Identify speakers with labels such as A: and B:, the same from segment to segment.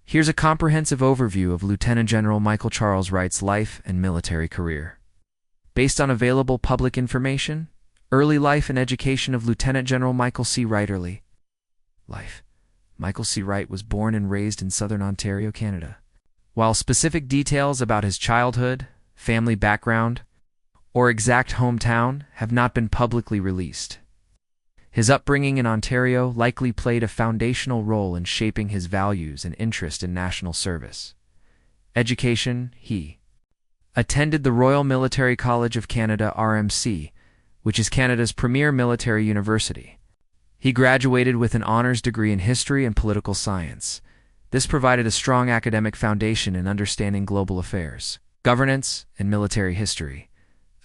A: Here's a comprehensive overview of Lt Gen Michael Charles Wright's life and military career. Based on available public information, early life and education of Lt Gen Michael C. Wright. Early life. Michael C. Wright was born and raised in southern Ontario, Canada. While specific details about his childhood, family background, or exact hometown have not been publicly released, his upbringing in Ontario likely played a foundational role in shaping his values and interest in national service. Education. He attended the Royal Military College of Canada (RMC), which is Canada's premier military university. He graduated with an honors degree in history and political science. This provided a strong academic foundation in understanding global affairs, governance, and military history.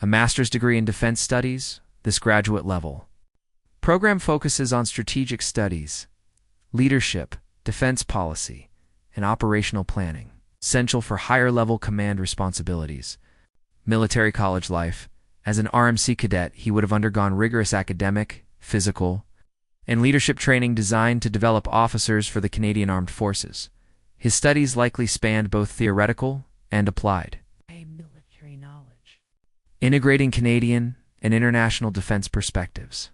A: A master's degree in defense studies. This graduate level program focuses on strategic studies, leadership, defense policy, and operational planning, essential for higher-level command responsibilities. Military college life. As an RMC cadet, he would have undergone rigorous academic, physical, and leadership training designed to develop officers for the Canadian Armed Forces. His studies likely spanned both theoretical and applied military knowledge, integrating Canadian and international defense perspectives.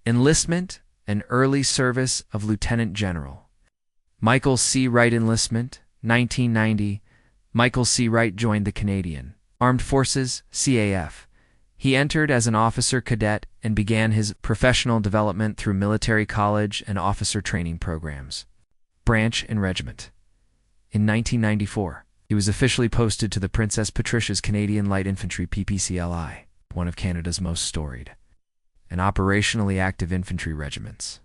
A: Enlistment and early service of Lieutenant General Michael C. Wright. Enlistment, 1990. Michael C. Wright joined the Canadian Armed Forces, CAF. He entered as an officer cadet and began his professional development through military college and officer training programs. Branch and Regiment. In 1994, he was officially posted to the Princess Patricia's Canadian Light Infantry PPCLI, one of Canada's most storied and operationally active infantry regiments.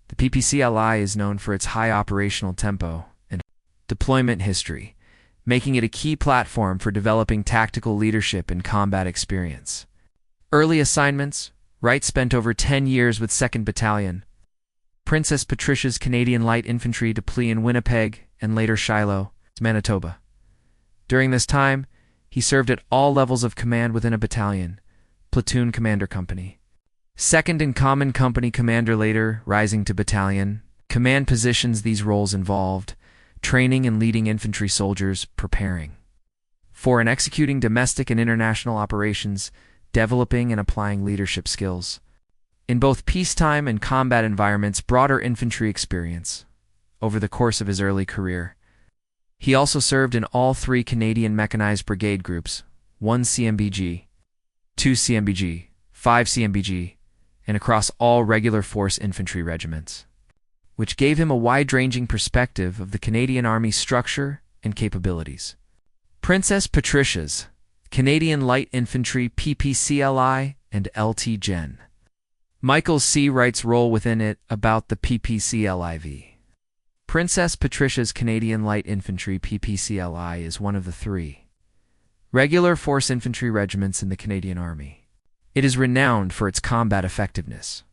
A: The PPCLI is known for its high operational tempo and deployment history, making it a key platform for developing tactical leadership and combat experience. Early assignments. Wright spent over 10 years with 2nd Battalion, Princess Patricia's Canadian Light Infantry deploy in Winnipeg and later Shiloh, Manitoba. During this time, he served at all levels of command within a battalion, platoon commander company, 2nd and common company commander, later rising to battalion command positions. These roles involved training and leading infantry soldiers, preparing for and executing domestic and international operations, developing and applying leadership skills in both peacetime and combat environments. Broader infantry experience. Over the course of his early career, he also served in all 3 Canadian Mechanized Brigade Groups, 1 CMBG, 2 CMBG, 5 CMBG, and across all regular force infantry regiments, which gave him a wide-ranging perspective of the Canadian Army's structure and capabilities. Princess Patricia's Canadian Light Infantry PPCLI and Lt Gen Michael C. Wright's role within it. About the PPCLIV. Princess Patricia's Canadian Light Infantry PPCLI is one of the 3 regular force infantry regiments in the Canadian Army. It is renowned for its combat effectiveness,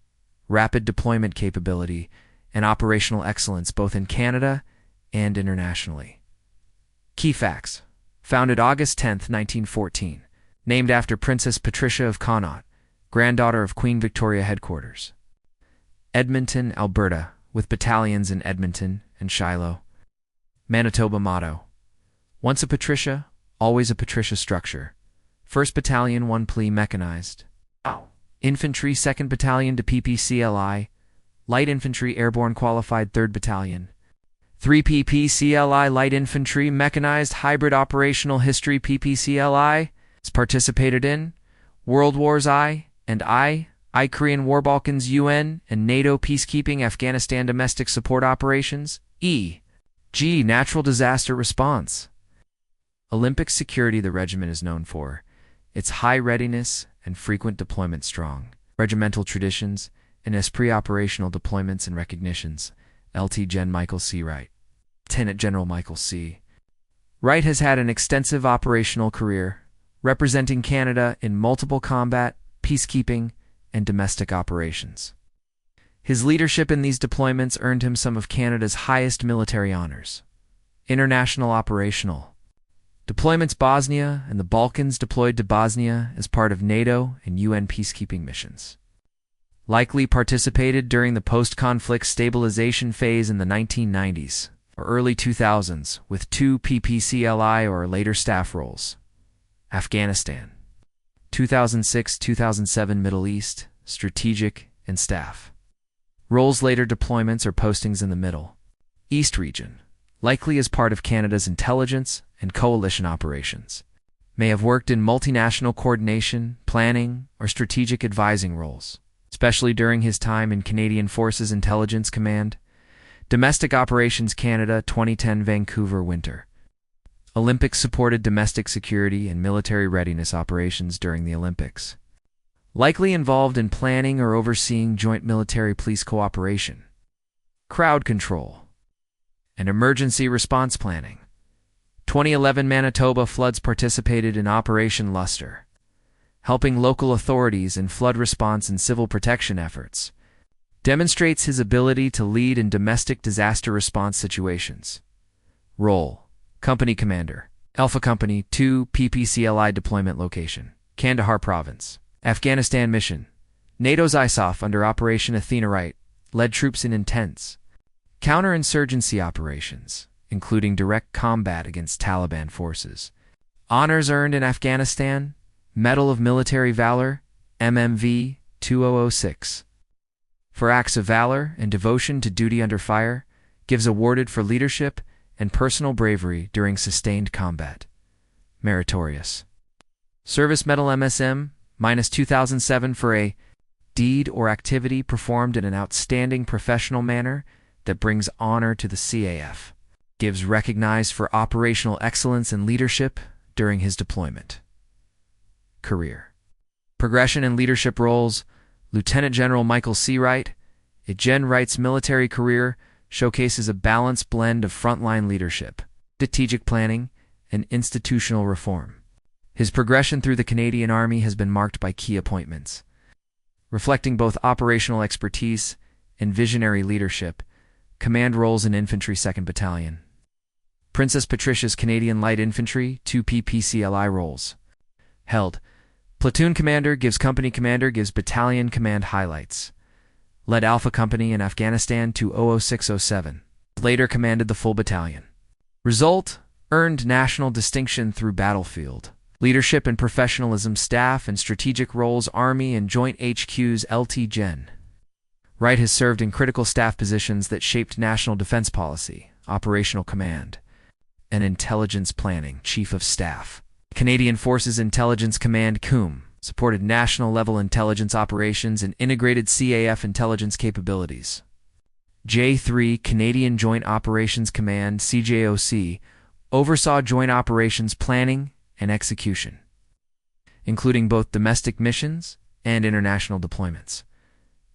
A: rapid deployment capability, and operational excellence both in Canada and internationally. Key facts. Founded August 10, 1914. Named after Princess Patricia of Connaught, granddaughter of Queen Victoria. Headquarters: Edmonton, Alberta, with battalions in Edmonton and Shiloh, Manitoba. Motto: once a Patricia, always a Patricia. Structure: 1st Battalion 1 Pli Mechanized Infantry, 2nd Battalion to PPCLI, Light Infantry Airborne Qualified 3rd Battalion, 3 PPCLI Light Infantry Mechanized Hybrid Operational History. PPCLI has participated in World Wars I and I, Korean War, Balkans, UN and NATO peacekeeping, Afghanistan domestic support operations, e.g. natural disaster response. Olympic security. The regiment is known for its high readiness and frequent deployment, strong regimental traditions, and esprit operational deployments and recognitions. Lt Gen Michael C. Wright. Lt Gen Michael C. Wright has had an extensive operational career, representing Canada in multiple combat, peacekeeping, and domestic operations. His leadership in these deployments earned him some of Canada's highest military honors. International operational deployments. Bosnia and the Balkans. Deployed to Bosnia as part of NATO and UN peacekeeping missions. Likely participated during the post-conflict stabilization phase in the 1990s. or early 2000s, with 2 PPCLI or later staff roles. Afghanistan. 2006-2007 Middle East, strategic, and staff. Roles later deployments or postings in the Middle East region, likely as part of Canada's intelligence and coalition operations. May have worked in multinational coordination, planning, or strategic advising roles, especially during his time in Canadian Forces Intelligence Command. Domestic Operations Canada 2010 Vancouver Winter. Olympics supported domestic security and military readiness operations during the Olympics. Likely involved in planning or overseeing joint military-police cooperation, crowd control, and emergency response planning. 2011 Manitoba floods participated in Operation Luster, helping local authorities in flood response and civil protection efforts. Demonstrates his ability to lead in domestic disaster response situations. Role: Company Commander. Alpha Company 2 PPCLI deployment location. Kandahar Province. Afghanistan Mission. NATO's ISAF under Operation Athena Wright led troops in intense counterinsurgency operations, including direct combat against Taliban forces. Honors earned in Afghanistan: Medal of Military Valor, MMV 2006. For acts of valor and devotion to duty under fire, gives awarded for leadership and personal bravery during sustained combat. Meritorious. Service Medal MSM-2007 for a deed or activity performed in an outstanding professional manner that brings honor to the CAF. Gives recognized for operational excellence and leadership during his deployment. Career. Progression in leadership roles: Lt Gen Michael Wright. Gen Wright's military career showcases a balanced blend of frontline leadership, strategic planning, and institutional reform. His progression through the Canadian Army has been marked by key appointments, reflecting both operational expertise and visionary leadership. Command roles in Infantry 2nd Battalion. Princess Patricia's Canadian Light Infantry 2 PPCLI roles. Held: Platoon Commander gives Company Commander gives Battalion Command highlights. Led Alpha Company in Afghanistan 20607. Later commanded the full battalion. Result: earned national distinction through battlefield. Leadership and professionalism. Staff and strategic roles: Army and Joint HQs. Lt Gen Wright has served in critical staff positions that shaped national defense policy, operational command, and intelligence planning. Chief of Staff. Canadian Forces Intelligence Command (CUM) supported national-level intelligence operations and integrated CAF intelligence capabilities. J3 Canadian Joint Operations Command (CJOC) oversaw joint operations planning and execution, including both domestic missions and international deployments.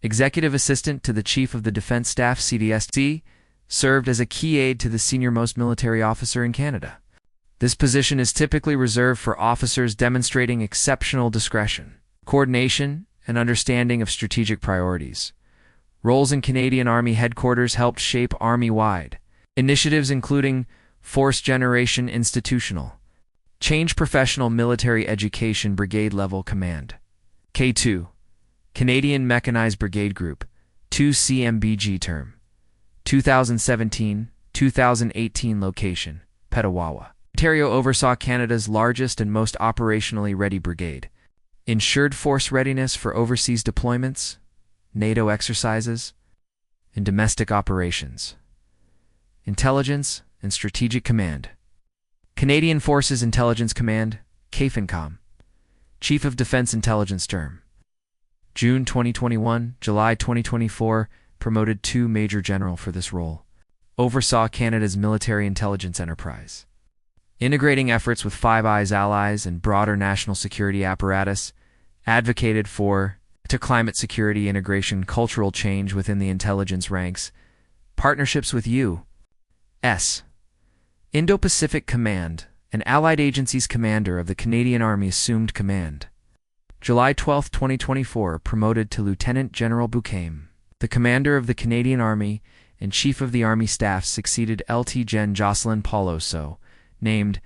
A: Executive Assistant to the Chief of the Defense Staff (CDSC), served as a key aide to the senior-most military officer in Canada. This position is typically reserved for officers demonstrating exceptional discretion, coordination, and understanding of strategic priorities. Roles in Canadian Army headquarters helped shape Army-wide initiatives including Force Generation Institutional, Change Professional Military Education Brigade-level command. K2 Canadian Mechanized Brigade Group 2 CMBG term. 2017-2018 location: Petawawa. Ontario oversaw Canada's largest and most operationally ready brigade. Ensured force readiness for overseas deployments, NATO exercises, and domestic operations. Intelligence and Strategic Command. Canadian Forces Intelligence Command, CAFINCOM. Chief of Defense Intelligence term. June 2021, July 2024, promoted to Major General for this role. Oversaw Canada's military intelligence enterprise, integrating efforts with Five Eyes allies and broader national security apparatus, advocated for to climate security integration, cultural change within the intelligence ranks, partnerships with U.S. Indo-Pacific Command, and allied agencies. Commander of the Canadian Army assumed command. July 12, 2024, promoted to Lieutenant General Bucame. The commander of the Canadian Army and Chief of the Army Staff succeeded Lt Gen Jocelyn Pauloso, named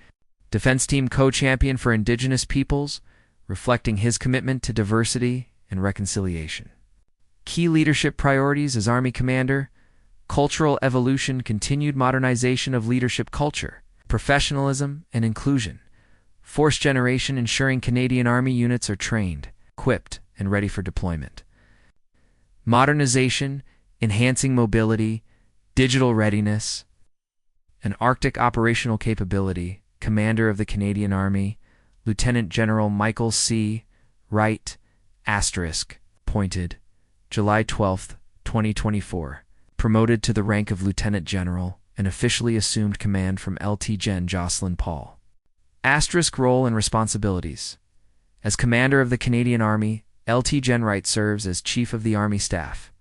A: Defense Team Co-Champion for Indigenous Peoples, reflecting his commitment to diversity and reconciliation. Key leadership priorities as Army Commander: Cultural evolution, continued modernization of leadership culture, professionalism, and inclusion. Force generation, ensuring Canadian Army units are trained, equipped, and ready for deployment. Modernization, enhancing mobility, digital readiness. An Arctic operational capability, Commander of the Canadian Army, Lt Gen Michael C. Wright, appointed, July 12, 2024, promoted to the rank of Lieutenant General and officially assumed command from Lt Gen Jocelyn Paul. Role and responsibilities. As Commander of the Canadian Army, Lt Gen Wright serves as Chief of the Army Staff,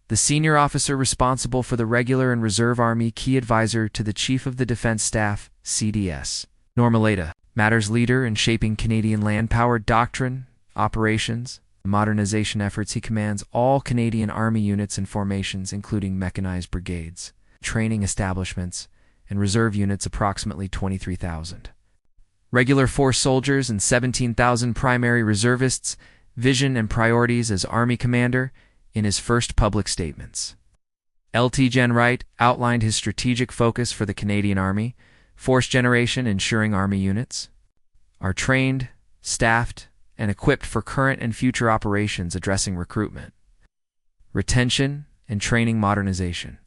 A: the senior officer responsible for the regular and reserve Army, key advisor to the Chief of the Defense Staff, CDS. Normalata, matters leader in shaping Canadian land power doctrine, operations, and modernization efforts. He commands all Canadian Army units and formations, including mechanized brigades, training establishments, and reserve units, approximately 23,000. Regular force soldiers and 17,000 primary reservists. Vision and priorities as Army Commander. In his first public statements, Lt Gen Wright outlined his strategic focus for the Canadian Army: force generation, ensuring Army units are trained, staffed, and equipped for current and future operations, addressing recruitment, retention, and training modernization.